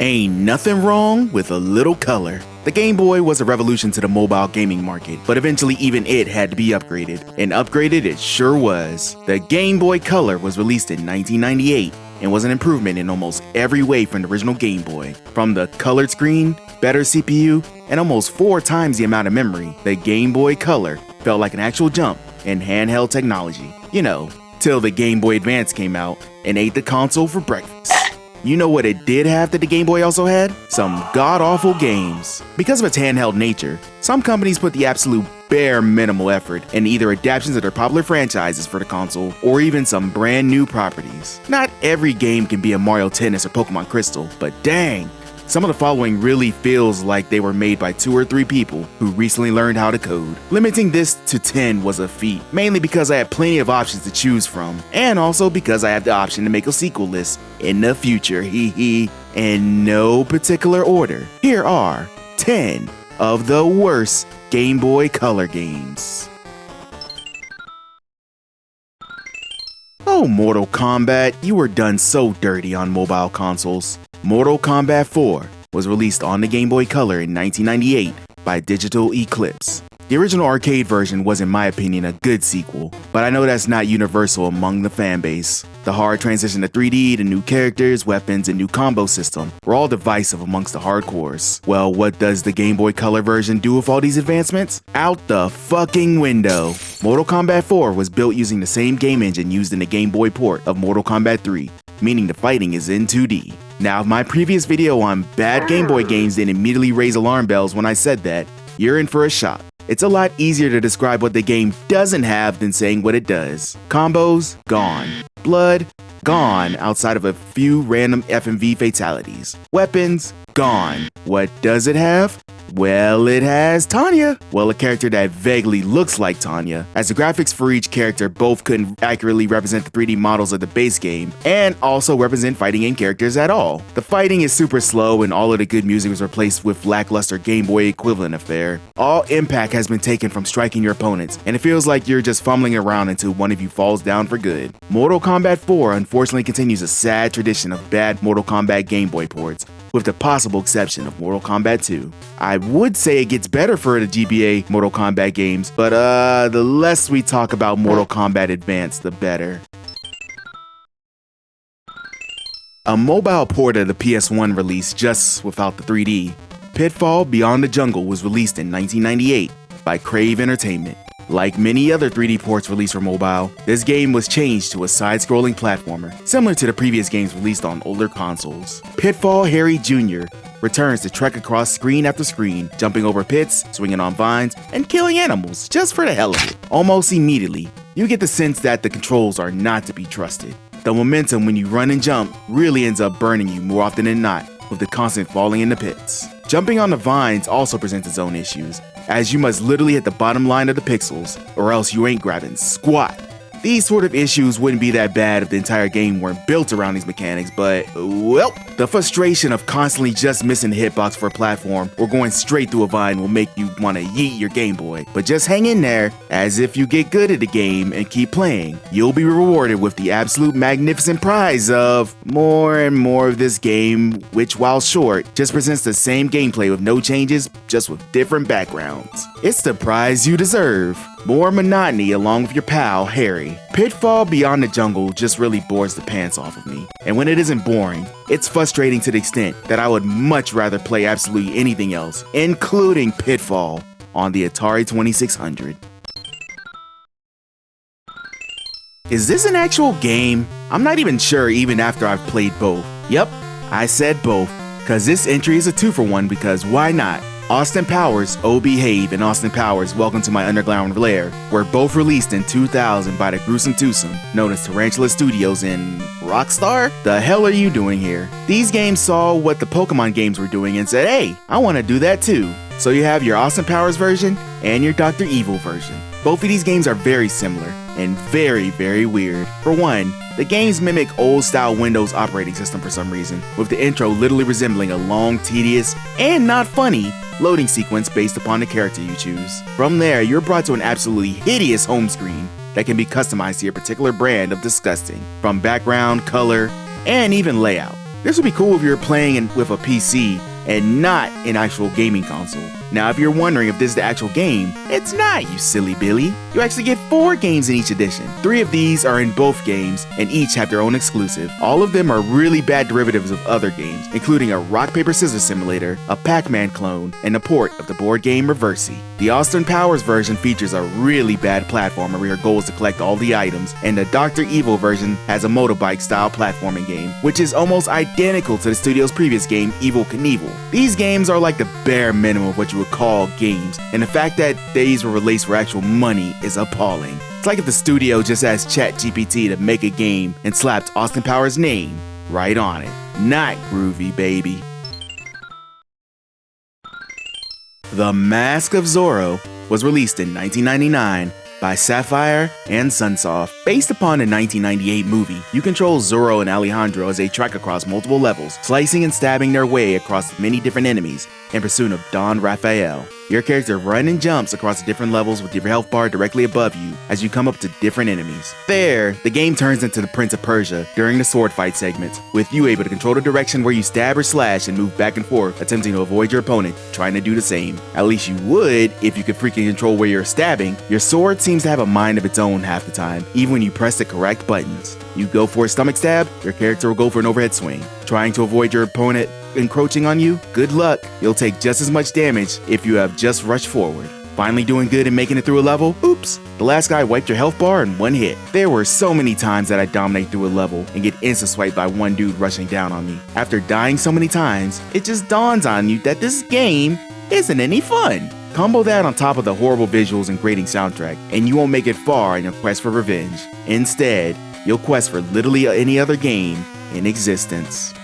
Ain't nothing wrong with a little color. The Game Boy was a revolution to the mobile gaming market, but eventually even it had to be upgraded. And upgraded it sure was. The Game Boy Color was released in 1998 and was an improvement in almost every way from the original Game Boy. From the colored screen, better CPU, and almost 4 times the amount of memory, the Game Boy Color felt like an actual jump in handheld technology. You know, till the Game Boy Advance came out and ate the console for breakfast. You know what it did have that the Game Boy also had? Some god-awful games. Because of its handheld nature, some companies put the absolute bare minimal effort in either adaptations of their popular franchises for the console or even some brand new properties. Not every game can be a Mario Tennis or Pokemon Crystal, but dang, some of the following really feels like they were made by 2 or 3 people who recently learned how to code. Limiting this to 10 was a feat, mainly because I had plenty of options to choose from, and also because I have the option to make a sequel list in the future, in no particular order. Here are 10 of the worst Game Boy Color games. Oh, Mortal Kombat, you were done so dirty on mobile consoles. Mortal Kombat 4 was released on the Game Boy Color in 1998 by Digital Eclipse. The original arcade version was, in my opinion, a good sequel, but I know that's not universal among the fanbase. The hard transition to 3D, the new characters, weapons, and new combo system were all divisive amongst the hardcores. Well, what does the Game Boy Color version do with all these advancements? Out the fucking window! Mortal Kombat 4 was built using the same game engine used in the Game Boy port of Mortal Kombat 3, meaning the fighting is in 2D. Now, if my previous video on bad Game Boy games didn't immediately raise alarm bells when I said that, you're in for a shock. It's a lot easier to describe what the game doesn't have than saying what it does. Combos, gone. Blood, gone outside of a few random FMV fatalities. Weapons, gone. What does it have? Well, it has Tanya. Well, a character that vaguely looks like Tanya, as the graphics for each character both couldn't accurately represent the 3D models of the base game, and also represent fighting game characters at all. The fighting is super slow, and all of the good music was replaced with lackluster Game Boy equivalent affair. All impact has been taken from striking your opponents, and it feels like you're just fumbling around until one of you falls down for good. Mortal Kombat 4 unfortunately continues a sad tradition of bad Mortal Kombat Game Boy ports, with the possible exception of Mortal Kombat 2. I would say it gets better for the GBA Mortal Kombat games, but the less we talk about Mortal Kombat Advance, the better. A mobile port of the PS1 release just without the 3D, Pitfall Beyond the Jungle was released in 1998 by Crave Entertainment. Like many other 3D ports released for mobile, this game was changed to a side-scrolling platformer, similar to the previous games released on older consoles. Pitfall Harry Jr. returns to trek across screen after screen, jumping over pits, swinging on vines, and killing animals just for the hell of it. Almost immediately, you get the sense that the controls are not to be trusted. The momentum when you run and jump really ends up burning you more often than not, with the constant falling in the pits. Jumping on the vines also presents its own issues, as you must literally hit the bottom line of the pixels, or else you ain't grabbing squat. These sort of issues wouldn't be that bad if the entire game weren't built around these mechanics, but, well, the frustration of constantly just missing the hitbox for a platform or going straight through a vine will make you want to yeet your Game Boy. But just hang in there, as if you get good at the game and keep playing, you'll be rewarded with the absolute magnificent prize of more and more of this game, which, while short, just presents the same gameplay with no changes, just with different backgrounds. It's the prize you deserve. More monotony along with your pal, Harry. Pitfall Beyond the Jungle just really bores the pants off of me. And when it isn't boring, it's frustrating to the extent that I would much rather play absolutely anything else, including Pitfall, on the Atari 2600. Is this an actual game? I'm not even sure even after I've played both. Yep, I said both, cause this entry is a 2-for-1 because why not? Austin Powers, Oh Behave, and Austin Powers, Welcome to My Underground Lair were both released in 2000 by the gruesome twosome known as Tarantula Studios in Rockstar? The hell are you doing here? These games saw what the Pokemon games were doing and said, hey, I want to do that too. So you have your Austin Powers version and your Dr. Evil version. Both of these games are very similar and very, very weird. For one, the games mimic old-style Windows operating system for some reason, with the intro literally resembling a long, tedious, and not funny loading sequence based upon the character you choose. From there, you're brought to an absolutely hideous home screen that can be customized to your particular brand of disgusting, from background, color, and even layout. This would be cool if you were playing with a PC and not an actual gaming console. Now, if you're wondering if this is the actual game, it's not, you silly Billy. You actually get 4 games in each edition. 3 of these are in both games, and each have their own exclusive. All of them are really bad derivatives of other games, including a rock, paper, scissors simulator, a Pac-Man clone, and a port of the board game Reversi. The Austin Powers version features a really bad platformer where your goal is to collect all the items, and the Dr. Evil version has a motorbike-style platforming game, which is almost identical to the studio's previous game, Evel Knievel. These games are like the bare minimum of what you would call games, and the fact that these were released for actual money is appalling. It's like if the studio just asked ChatGPT to make a game and slapped Austin Powers' name right on it. Not groovy, baby. The Mask of Zorro was released in 1999 by Sapphire and Sunsoft. Based upon the 1998 movie, you control Zorro and Alejandro as they trek across multiple levels, slicing and stabbing their way across many different enemies in pursuit of Don Raphael. Your character runs and jumps across different levels with your health bar directly above you as you come up to different enemies. There, the game turns into the Prince of Persia during the sword fight segments, with you able to control the direction where you stab or slash and move back and forth, attempting to avoid your opponent trying to do the same. At least you would if you could freaking control where you're stabbing. Your sword seems to have a mind of its own half the time, even when you press the correct buttons. You go for a stomach stab, your character will go for an overhead swing. Trying to avoid your opponent encroaching on you? Good luck. You'll take just as much damage if you have just rushed forward. Finally doing good and making it through a level? Oops, the last guy wiped your health bar in one hit. There were so many times that I dominate through a level and get insta-swiped by one dude rushing down on me. After dying so many times, it just dawns on you that this game isn't any fun. Combo that on top of the horrible visuals and grating soundtrack, and you won't make it far in your quest for revenge. Instead, you'll quest for literally any other game in existence.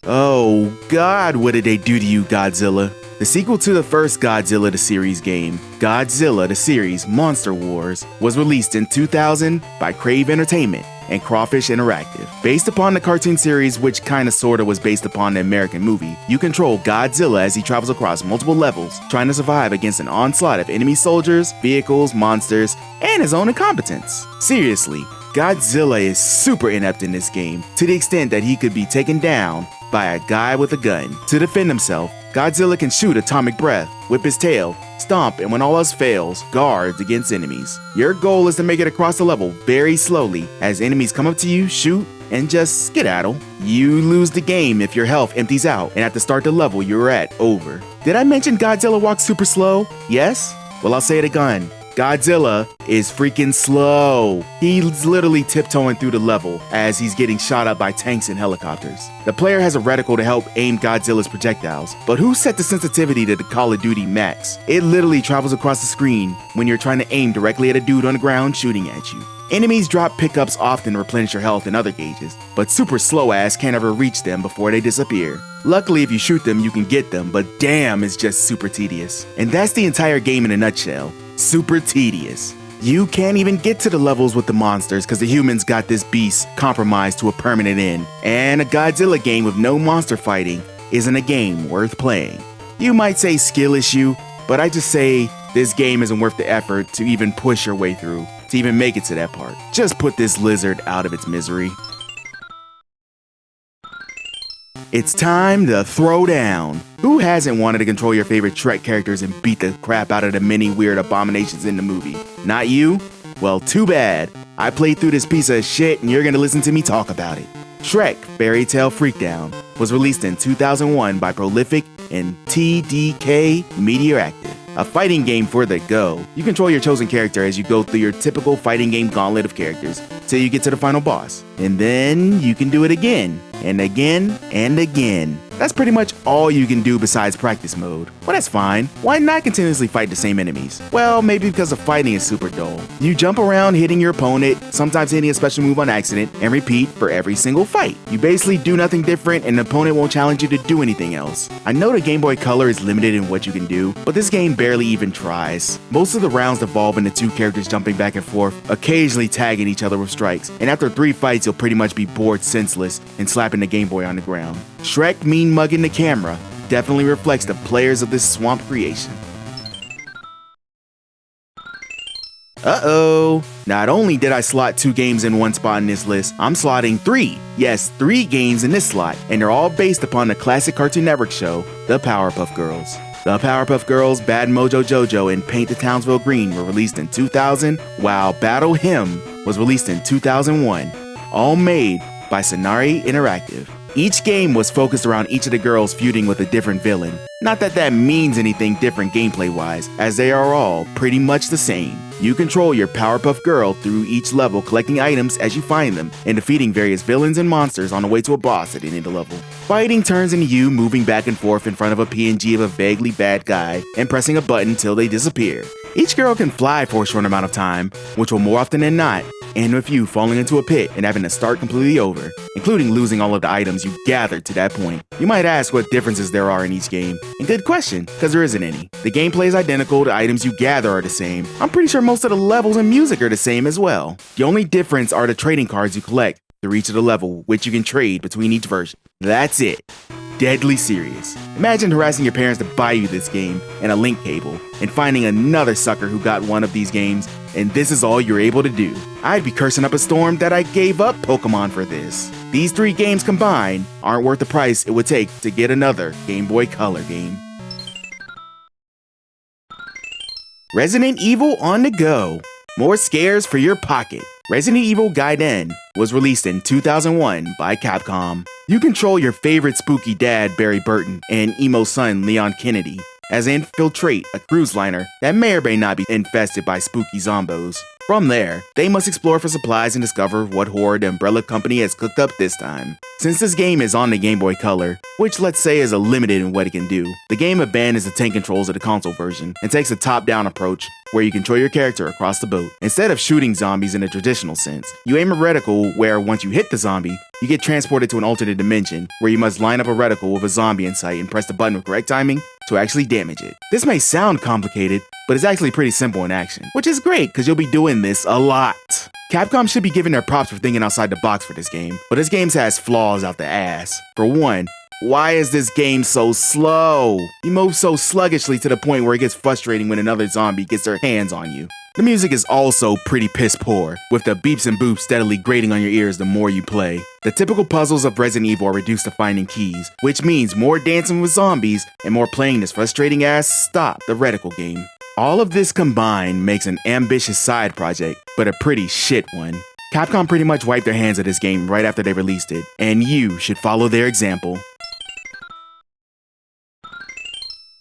Oh God, what did they do to you, Godzilla? The sequel to the first Godzilla the series game, Godzilla the series Monster Wars, was released in 2000 by Crave Entertainment and Crawfish Interactive. Based upon the cartoon series, which kinda sorta was based upon the American movie, you control Godzilla as he travels across multiple levels, trying to survive against an onslaught of enemy soldiers, vehicles, monsters, and his own incompetence. Seriously, Godzilla is super inept in this game, to the extent that he could be taken down by a guy with a gun. To defend himself, Godzilla can shoot atomic breath, whip his tail, stomp, and when all else fails, guards against enemies. Your goal is to make it across the level very slowly as enemies come up to you, shoot, and just skedaddle. You lose the game if your health empties out, and at the start of the level you're at over. Did I mention Godzilla walks super slow? Yes? Well, I'll say it again. Godzilla is freaking slow. He's literally tiptoeing through the level as he's getting shot up by tanks and helicopters. The player has a reticle to help aim Godzilla's projectiles, but who set the sensitivity to the Call of Duty Max? It literally travels across the screen when you're trying to aim directly at a dude on the ground shooting at you. Enemies drop pickups often to replenish your health and other gauges, but super slow ass can't ever reach them before they disappear. Luckily, if you shoot them, you can get them, but damn, it's just super tedious. And that's the entire game in a nutshell. Super tedious. You can't even get to the levels with the monsters because the humans got this beast compromised to a permanent end. And a Godzilla game with no monster fighting isn't a game worth playing. You might say skill issue, but I just say this game isn't worth the effort to even push your way through, to even make it to that part. Just put this lizard out of its misery. It's time to throw down. Who hasn't wanted to control your favorite Shrek characters and beat the crap out of the many weird abominations in the movie? Not you? Well, too bad. I played through this piece of shit and you're gonna listen to me talk about it. Shrek Fairy Tale Freakdown was released in 2001 by Prolific and TDK Mediaactive. A fighting game for the go. You control your chosen character as you go through your typical fighting game gauntlet of characters till you get to the final boss. And then you can do it again, and again, and again. That's pretty much all you can do besides practice mode. Well, that's fine. Why not continuously fight the same enemies? Well, maybe because the fighting is super dull. You jump around hitting your opponent, sometimes hitting a special move on accident, and repeat for every single fight. You basically do nothing different and the opponent won't challenge you to do anything else. I know the Game Boy Color is limited in what you can do, but this game barely even tries. Most of the rounds devolve into two characters jumping back and forth, occasionally tagging each other with strikes, and after 3 fights you'll pretty much be bored senseless and slapping the Game Boy on the ground. Shrek mean mugging the camera definitely reflects the players of this swamp creation. Uh-oh. Not only did I slot 2 games in one spot in this list, I'm slotting 3. Yes, 3 games in this slot, and they're all based upon the classic Cartoon Network show, The Powerpuff Girls. The Powerpuff Girls, Bad Mojo Jojo, and Paint the Townsville Green were released in 2000, while Battle Hymn was released in 2001, all made by Sonari Interactive. Each game was focused around each of the girls feuding with a different villain. Not that that means anything different gameplay-wise, as they are all pretty much the same. You control your Powerpuff Girl through each level, collecting items as you find them, and defeating various villains and monsters on the way to a boss at the end of the level. Fighting turns into you moving back and forth in front of a PNG of a vaguely bad guy, and pressing a button till they disappear. Each girl can fly for a short amount of time, which will more often than not end with you falling into a pit and having to start completely over, including losing all of the items you gathered to that point. You might ask what differences there are in each game, and good question, because there isn't any. The gameplay is identical, the items you gather are the same. I'm pretty sure most of the levels and music are the same as well. The only difference are the trading cards you collect through each of the level, which you can trade between each version. That's it. Deadly serious. Imagine harassing your parents to buy you this game and a link cable, and finding another sucker who got one of these games, and this is all you're able to do. I'd be cursing up a storm that I gave up Pokemon for this. These 3 games combined aren't worth the price it would take to get another Game Boy Color game. Resident Evil on the go. More scares for your pocket. Resident Evil Gaiden was released in 2001 by Capcom. You control your favorite spooky dad, Barry Burton, and emo son, Leon Kennedy, as they infiltrate a cruise liner that may or may not be infested by spooky zombos. From there, they must explore for supplies and discover what horror the Umbrella Company has cooked up this time. Since this game is on the Game Boy Color, which let's say is limited in what it can do, the game abandons the tank controls of the console version and takes a top-down approach where you control your character across the boat. Instead of shooting zombies in a traditional sense, you aim a reticle where once you hit the zombie, you get transported to an alternate dimension where you must line up a reticle with a zombie in sight and press the button with correct timing to actually damage it. This may sound complicated, but it's actually pretty simple in action, which is great because you'll be doing this a lot. Capcom should be given their props for thinking outside the box for this game, but this game has flaws out the ass. For one, why is this game so slow? You move so sluggishly to the point where it gets frustrating when another zombie gets their hands on you. The music is also pretty piss poor, with the beeps and boops steadily grating on your ears the more you play. The typical puzzles of Resident Evil are reduced to finding keys, which means more dancing with zombies and more playing this frustrating ass Stop the Reticle game. All of this combined makes an ambitious side project, but a pretty shit one. Capcom pretty much wiped their hands of this game right after they released it, and you should follow their example.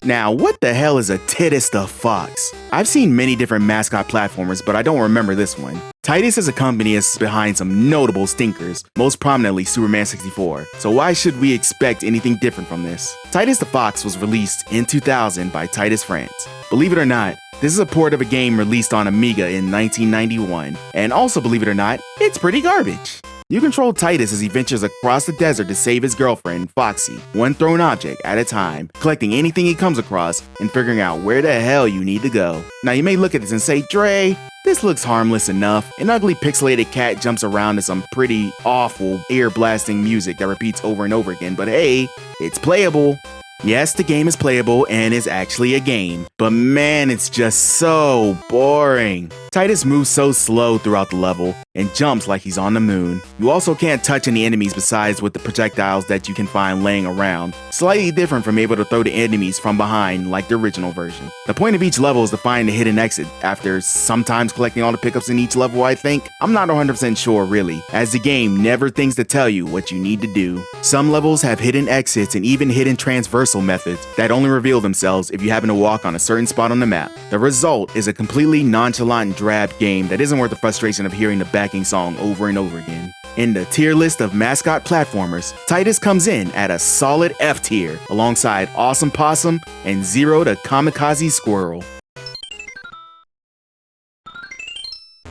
Now, what the hell is a Titus the Fox? I've seen many different mascot platformers, but I don't remember this one. Titus as a company is behind some notable stinkers, most prominently Superman 64, so why should we expect anything different from this? Titus the Fox was released in 2000 by Titus France. Believe it or not, this is a port of a game released on Amiga in 1991, and also believe it or not, it's pretty garbage. You control Titus as he ventures across the desert to save his girlfriend, Foxy, one thrown object at a time, collecting anything he comes across and figuring out where the hell you need to go. Now you may look at this and say, Dre, this looks harmless enough. An ugly pixelated cat jumps around to some pretty awful ear-blasting music that repeats over and over again, but hey, it's playable. Yes, the game is playable and is actually a game, but man, it's just so boring. Titus moves so slow throughout the level and jumps like he's on the moon. You also can't touch any enemies besides with the projectiles that you can find laying around, slightly different from able to throw the enemies from behind like the original version. The point of each level is to find the hidden exit after sometimes collecting all the pickups in each level, I think. I'm not 100% sure really, as the game never thinks to tell you what you need to do. Some levels have hidden exits and even hidden transversal methods that only reveal themselves if you happen to walk on a certain spot on the map. The result is a completely nonchalant drab game that isn't worth the frustration of hearing the backing song over and over again. In the tier list of mascot platformers, Titus comes in at a solid F tier alongside Awesome Possum and Zero the Kamikaze Squirrel.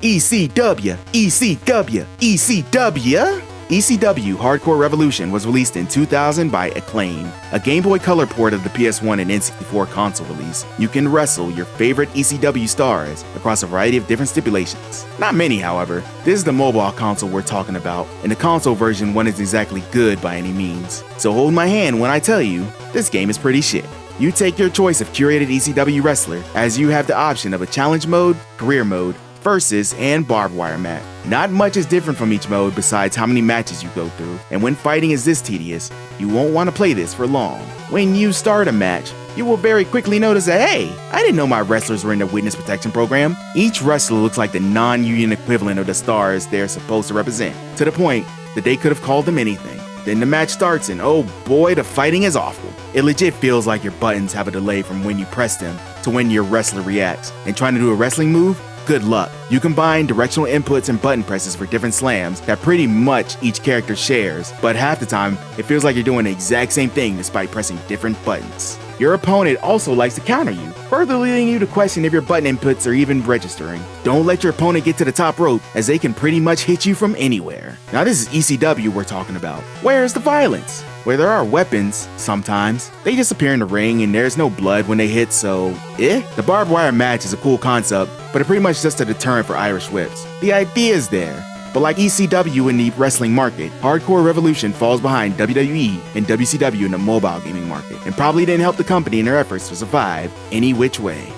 ECW, ECW, ECW! ECW Hardcore Revolution was released in 2000 by Acclaim, a Game Boy Color port of the PS1 and N64 console release. You can wrestle your favorite ECW stars across a variety of different stipulations. Not many, however. This is the mobile console we're talking about, and the console version wasn't exactly good by any means. So hold my hand when I tell you, this game is pretty shit. You take your choice of curated ECW wrestler, as you have the option of a challenge mode, career mode, versus, and barbed wire match. Not much is different from each mode besides how many matches you go through, and when fighting is this tedious, you won't want to play this for long. When you start a match, you will very quickly notice that, hey, I didn't know my wrestlers were in the witness protection program. Each wrestler looks like the non-union equivalent of the stars they're supposed to represent, to the point that they could have called them anything. Then the match starts and oh boy, the fighting is awful. It legit feels like your buttons have a delay from when you press them to when your wrestler reacts. And trying to do a wrestling move? Good luck. You combine directional inputs and button presses for different slams that pretty much each character shares, but half the time, it feels like you're doing the exact same thing despite pressing different buttons. Your opponent also likes to counter you, further leading you to question if your button inputs are even registering. Don't let your opponent get to the top rope, as they can pretty much hit you from anywhere. Now this is ECW we're talking about. Where's the violence? Where there are weapons, sometimes, they disappear in the ring and there's no blood when they hit, so The barbed wire match is a cool concept, but it's pretty much just a deterrent for Irish whips. The idea is there, but like ECW in the wrestling market, Hardcore Revolution falls behind WWE and WCW in the mobile gaming market, and probably didn't help the company in their efforts to survive any which way.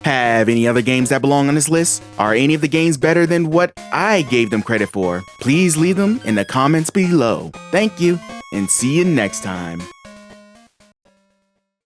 Have any other games that belong on this list? Are any of the games better than what I gave them credit for? Please leave them in the comments below. Thank you, and see you next time.